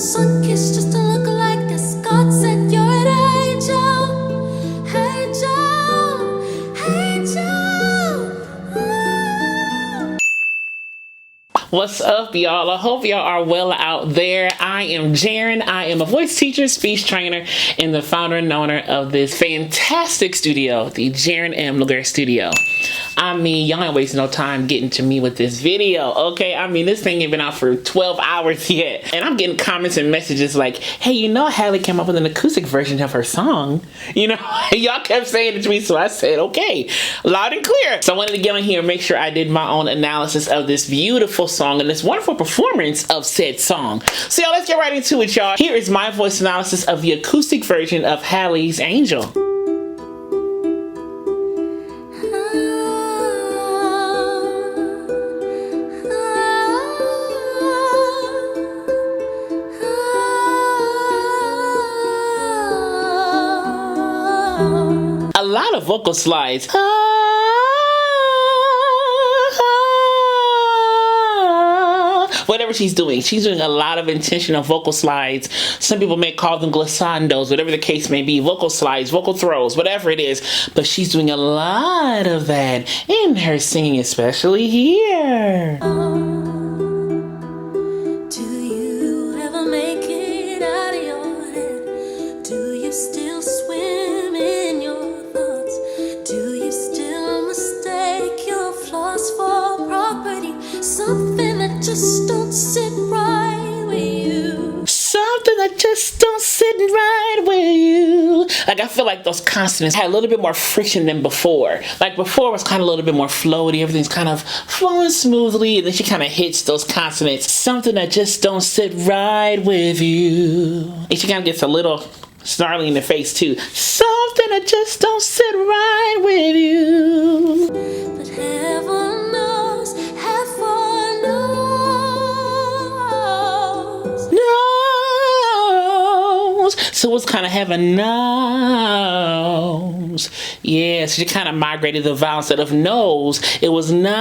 sun kiss just to look like this. God said you're an angel, angel, angel. What's up, y'all? I hope y'all are well out there. I am Jaren. I am a voice teacher, speech trainer, and the founder and owner of this fantastic studio, the Jaren M. Laguerre Studio. I mean, y'all ain't wasting no time getting to me with this video, okay? I mean, this thing ain't been out for 12 hours yet. And I'm getting comments and messages like, hey, you know Halle came up with an acoustic version of her song. You know, y'all kept saying it to me, so I said, okay, loud and clear. So I wanted to get on here and make sure I did my own analysis of this beautiful song and this wonderful performance of said song. So y'all, let's get right into it, y'all. Here is my voice analysis of the acoustic version of Halle's Angel. A lot of vocal slides. Whatever she's doing a lot of intentional vocal slides. Some people may call them glissandos, whatever the case may be, vocal slides, vocal throws, whatever it is. But she's doing a lot of that in her singing, especially here. Do you ever make it out of your head? Do you still swim in your thoughts? Do you still mistake your flaws for property? Something that just don't sit right with you. Something that just don't sit right with you. Like, I feel like those consonants had a little bit more friction than before. Like, before it was kind of a little bit more floaty. Everything's kind of flowing smoothly. And then she kind of hits those consonants. Something that just don't sit right with you. And she kind of gets a little snarly in the face, too. Something that just don't sit right with you. But heaven knows, heaven knows. So it's kind of heaven knows. Yeah, so she kind of migrated the vowel instead of nose. It was knows.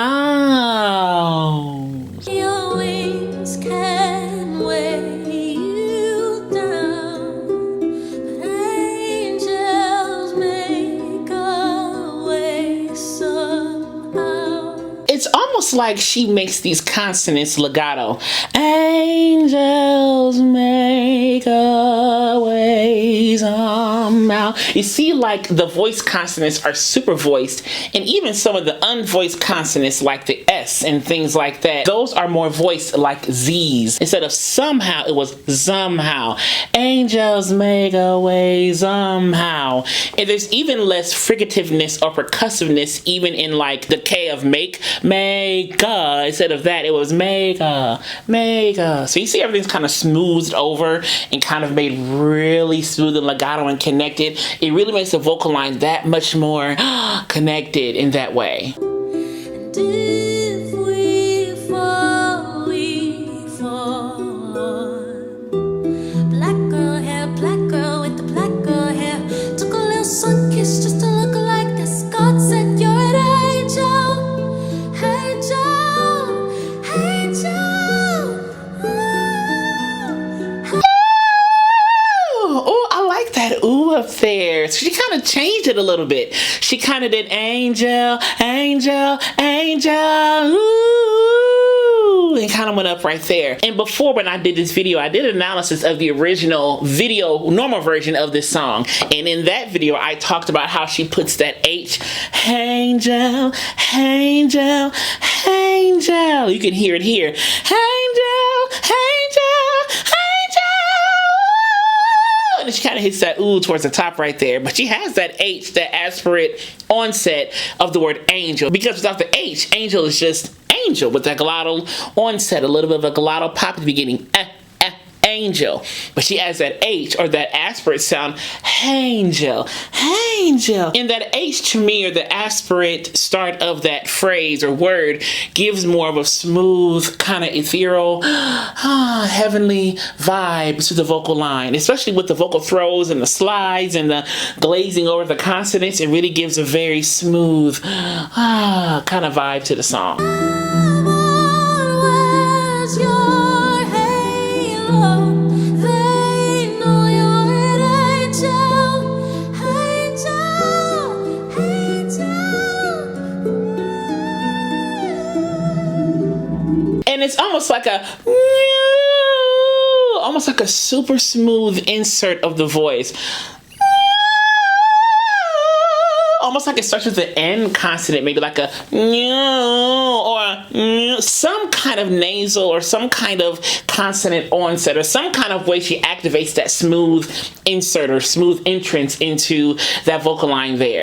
Your wings can weigh you down, but angels make a way somehow. It's almost like she makes these consonants legato. Angels make a way somehow. You see, like, the voiced consonants are super voiced, and even some of the unvoiced consonants like the S and things like that, those are more voiced like Z's. Instead of somehow, it was somehow. Angels make a way somehow. And there's even less fricativeness or percussiveness even in like the K of make. Instead of that, it was mega. So you see everything's kind of smoothed over and kind of made really smooth and legato and connected. It really makes the vocal line that much more connected in that way. And if we fall, we fall on black girl with the black girl hair. Took a little sun kiss just to look like this. God said you're an angel, angel, angel. Oh, I like that ooh up there. So she kind of changed it a little bit. She kind of did angel, angel, angel, ooh, and kind of went up right there. And before, when I did this video, I did an analysis of the original video, normal version of this song. And in that video, I talked about how she puts that H, angel, angel, angel. You can hear it here. Angel, angel, angel. And she kind of hits that ooh towards the top right there. But she has that H, that aspirate onset of the word angel. Because without the H, angel is just angel with that glottal onset, a little bit of a glottal pop at the beginning. Angel. But she adds that H, or that aspirate sound, angel, angel. And that H to me, or the aspirate start of that phrase or word, gives more of a smooth, kind of ethereal, heavenly vibe to the vocal line, especially with the vocal throws and the slides and the glazing over the consonants. It really gives a very smooth, kind of vibe to the song. Where's your halo? like a almost like a super smooth insert of the voice. Almost like it starts with the N consonant, maybe like a or some kind of nasal or some kind of consonant onset or some kind of way she activates that smooth insert or smooth entrance into that vocal line there.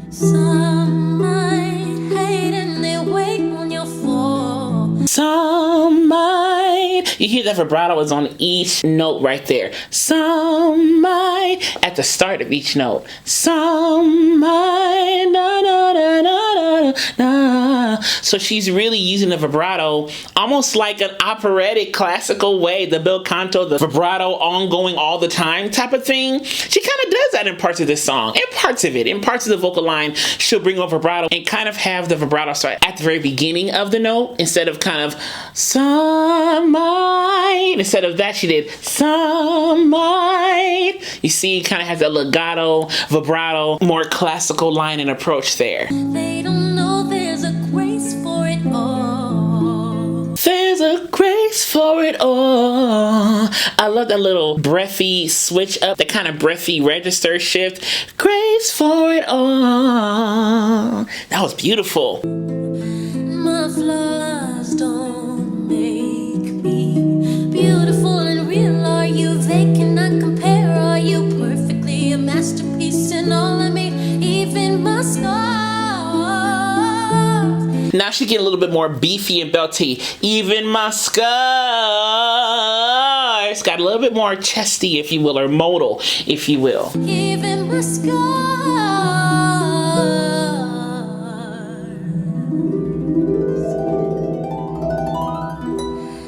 Some might hate and they wait on your fall. Some might. You hear that vibrato is on each note right there. Some might at the start of each note. Some might. Na, na, na, na, na, na. So she's really using the vibrato almost like an operatic classical way, the bel canto, the vibrato ongoing all the time type of thing. She kind of does that in parts of this song. In parts of it, in parts of the vocal line, she'll bring over vibrato and kind of have the vibrato start at the very beginning of the note instead of kind of some might. Instead of that, she did some might. You see, kind of has that legato, vibrato, more classical line and approach there. They don't know there's a grace for it all. There's a grace for it all. I love that little breathy switch up, that kind of breathy register shift. Grace for it all. That was beautiful. My flaws don't make me beautiful and real. Are you? They cannot compare. Are you perfectly a masterpiece in all of me, even my scars? Now she get a little bit more beefy and belty. Even my scars got a little bit more chesty, if you will, or modal, if you will. Even my scars.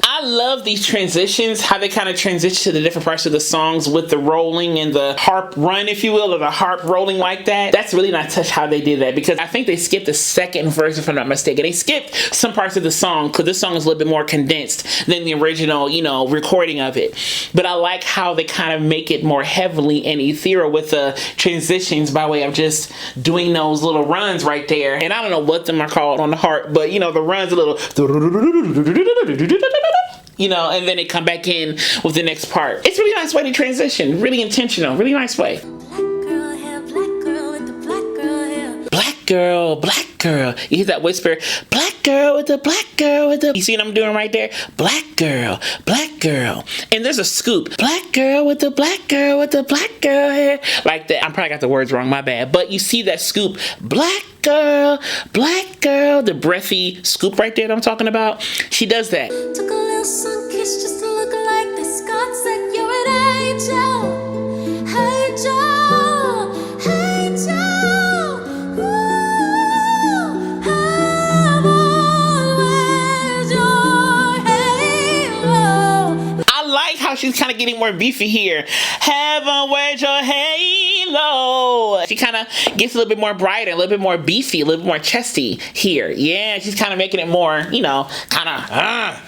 I love these transitions, how they kind of transition to the different parts of the songs with the rolling and the harp run, if you will, or the harp rolling like that. That's really not touch how they did that, because I think they skipped the second verse, if I'm not mistaken. They skipped some parts of the song because this song is a little bit more condensed than the original, you know, recording of it. But I like how they kind of make it more heavily and ethereal with the transitions by way of just doing those little runs right there. And I don't know what them are called on the harp, but you know, the runs a little, you know, and then they come back in with the next part. It's a really nice way to transition. Really intentional. Really nice way. Black girl with the black girl hair. Black girl, black girl. You hear that whisper? Black girl with the black girl with the... You see what I'm doing right there? Black girl, black girl. And there's a scoop. Black girl with the black girl with the black girl hair. Like that. I probably got the words wrong, my bad. But you see that scoop. Black girl, black girl. The breathy scoop right there that I'm talking about. She does that. Took a little sun kiss just to look like this. God said you're an angel. Angel, angel. Ooh, I'm always your halo. I like how she's kind of getting more beefy here. Heaven, where's your halo? She kind of gets a little bit more brighter, a little bit more beefy, a little bit more chesty here. Yeah, she's kind of making it more, you know, kind of,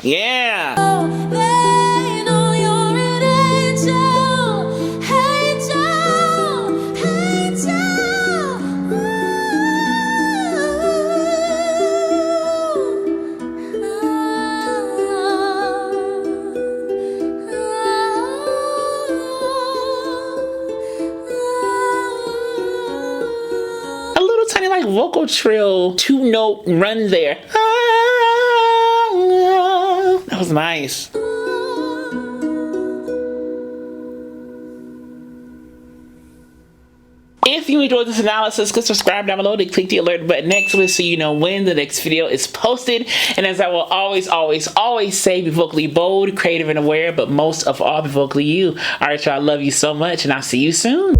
yeah. Oh, they know you're an angel. Angel, angel. A little tiny like vocal trill, 2-note run there. That was nice. If you enjoyed this analysis, click subscribe down below to click the alert button next to it so you know when the next video is posted. And as I will always say, be vocally bold, creative, and aware, but most of all, be vocally you. All right, y'all, I love you so much, and I'll see you soon.